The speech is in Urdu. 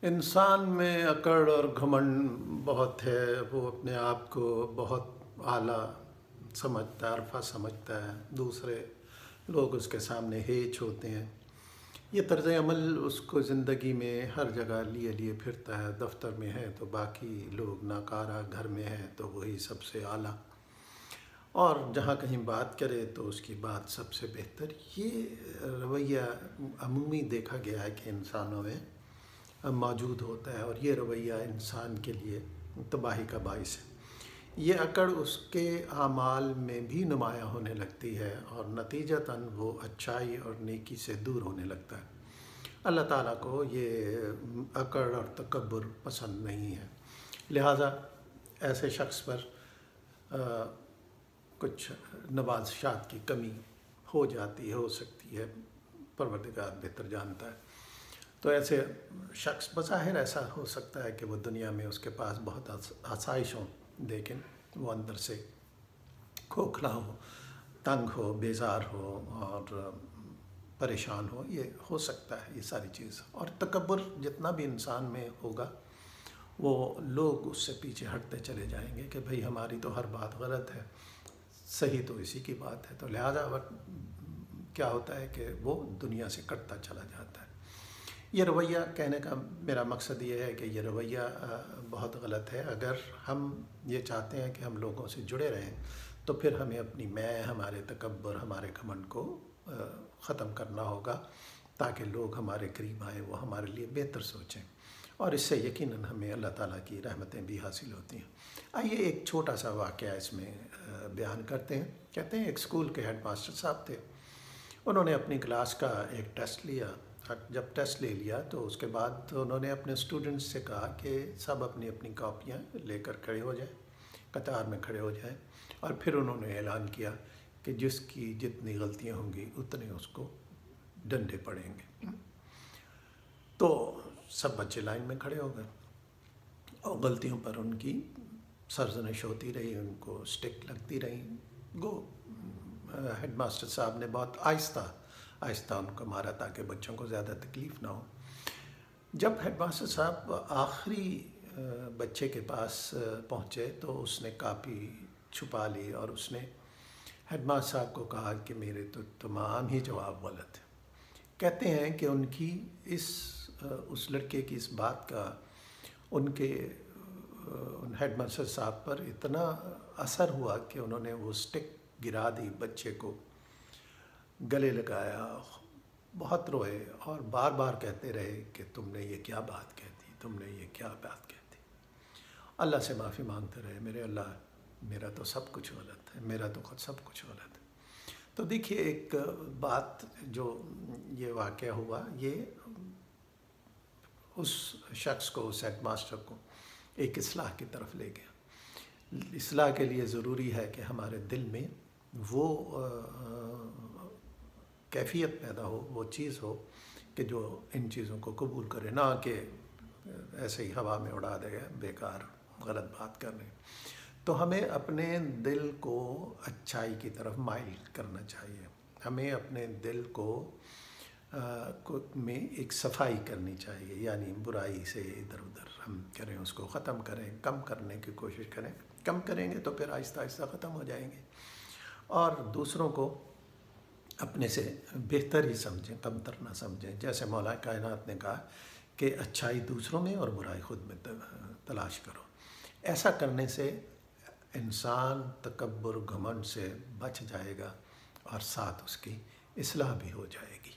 انسان میں اکڑ اور گھمنڈ بہت ہے، وہ اپنے آپ کو بہت اعلیٰ سمجھتا ہے، عرفہ سمجھتا ہے، دوسرے لوگ اس کے سامنے ہیچ ہوتے ہیں۔ یہ طرز عمل اس کو زندگی میں ہر جگہ لیے لیے پھرتا ہے، دفتر میں ہے تو باقی لوگ ناکارہ، گھر میں ہے تو وہی سب سے اعلیٰ، اور جہاں کہیں بات کرے تو اس کی بات سب سے بہتر۔ یہ رویہ عمومی دیکھا گیا ہے کہ انسانوں میں موجود ہوتا ہے، اور یہ رویہ انسان کے لیے تباہی کا باعث ہے۔ یہ اکڑ اس کے اعمال میں بھی نمایاں ہونے لگتی ہے، اور نتیجتاً وہ اچھائی اور نیکی سے دور ہونے لگتا ہے۔ اللہ تعالیٰ کو یہ اکڑ اور تکبر پسند نہیں ہے، لہٰذا ایسے شخص پر کچھ نوازشات کی کمی ہو جاتی ہے، ہو سکتی ہے، پروردگار بہتر جانتا ہے۔ تو ایسے شخص بظاہر ایسا ہو سکتا ہے کہ وہ دنیا میں اس کے پاس بہت آسائش ہوں، لیکن وہ اندر سے کھوکھلا ہو، تنگ ہو، بیزار ہو اور پریشان ہو۔ یہ ہو سکتا ہے، یہ ساری چیز۔ اور تکبر جتنا بھی انسان میں ہوگا، وہ لوگ اس سے پیچھے ہٹتے چلے جائیں گے کہ بھئی ہماری تو ہر بات غلط ہے، صحیح تو اسی کی بات ہے۔ تو لہٰذا کیا ہوتا ہے کہ وہ دنیا سے کٹتا چلا جاتا ہے۔ یہ رویہ، کہنے کا میرا مقصد یہ ہے کہ یہ رویہ بہت غلط ہے۔ اگر ہم یہ چاہتے ہیں کہ ہم لوگوں سے جڑے رہیں تو پھر ہمیں اپنی میں، ہمارے تکبر، ہمارے گھمنڈ کو ختم کرنا ہوگا، تاکہ لوگ ہمارے قریب آئیں، وہ ہمارے لیے بہتر سوچیں، اور اس سے یقیناً ہمیں اللہ تعالیٰ کی رحمتیں بھی حاصل ہوتی ہیں۔ آئیے ایک چھوٹا سا واقعہ اس میں بیان کرتے ہیں۔ کہتے ہیں ایک اسکول کے ہیڈ ماسٹر صاحب تھے، انہوں نے اپنی کلاس کا ایک ٹیسٹ لیا۔ جب ٹیسٹ لے لیا تو اس کے بعد انہوں نے اپنے اسٹوڈنٹس سے کہا کہ سب اپنی اپنی کاپیاں لے کر کھڑے ہو جائیں، قطار میں کھڑے ہو جائیں، اور پھر انہوں نے اعلان کیا کہ جس کی جتنی غلطیاں ہوں گی اتنے اس کو ڈنڈے پڑیں گے۔ تو سب بچے لائن میں کھڑے ہو گئے، اور غلطیوں پر ان کی سرزنش ہوتی رہی، ان کو اسٹک لگتی رہی۔ ہیڈ ماسٹر صاحب نے بہت آہستہ ان کو مارا تاکہ بچوں کو زیادہ تکلیف نہ ہو۔ جب ہیڈ ماسٹر صاحب آخری بچے کے پاس پہنچے تو اس نے کاپی چھپا لی، اور اس نے ہیڈ ماسٹر صاحب کو کہا کہ میرے تو تمام ہی جواب غلط ہیں۔ کہتے ہیں کہ اس لڑکے کی اس بات کا ان ہیڈ ماسٹر صاحب پر اتنا اثر ہوا کہ انہوں نے وہ اسٹک گرا دی، بچے کو گلے لگایا، بہت روئے، اور بار بار کہتے رہے کہ تم نے یہ کیا بات کہہ دی، تم نے یہ کیا بات کہہ دی۔ اللہ سے معافی مانگتے رہے، میرے اللہ، میرا تو سب کچھ غلط ہے، میرا تو خود سب کچھ غلط ہے۔ تو دیکھیے، ایک بات جو یہ واقعہ ہوا، یہ اس شخص کو، اس ہیڈ ماسٹر کو ایک اصلاح کی طرف لے گیا۔ اصلاح کے لیے ضروری ہے کہ ہمارے دل میں وہ کیفیت پیدا ہو، وہ چیز ہو کہ جو ان چیزوں کو قبول کرے، نہ کہ ایسے ہی ہوا میں اڑا دے گا، بیکار غلط بات کر رہے ہیں۔ تو ہمیں اپنے دل کو اچھائی کی طرف مائل کرنا چاہیے، ہمیں اپنے دل کو میں ایک صفائی کرنی چاہیے، یعنی برائی سے ادھر ادھر ہم کریں، اس کو ختم کریں، کم کرنے کی کوشش کریں۔ کم کریں گے تو پھر آہستہ آہستہ ختم ہو جائیں گے، اور دوسروں کو اپنے سے بہتر ہی سمجھیں، کمتر نہ سمجھیں۔ جیسے مولا کائنات نے کہا کہ اچھائی دوسروں میں اور برائی خود میں تلاش کرو۔ ایسا کرنے سے انسان تکبر، گھمنڈ سے بچ جائے گا، اور ساتھ اس کی اصلاح بھی ہو جائے گی۔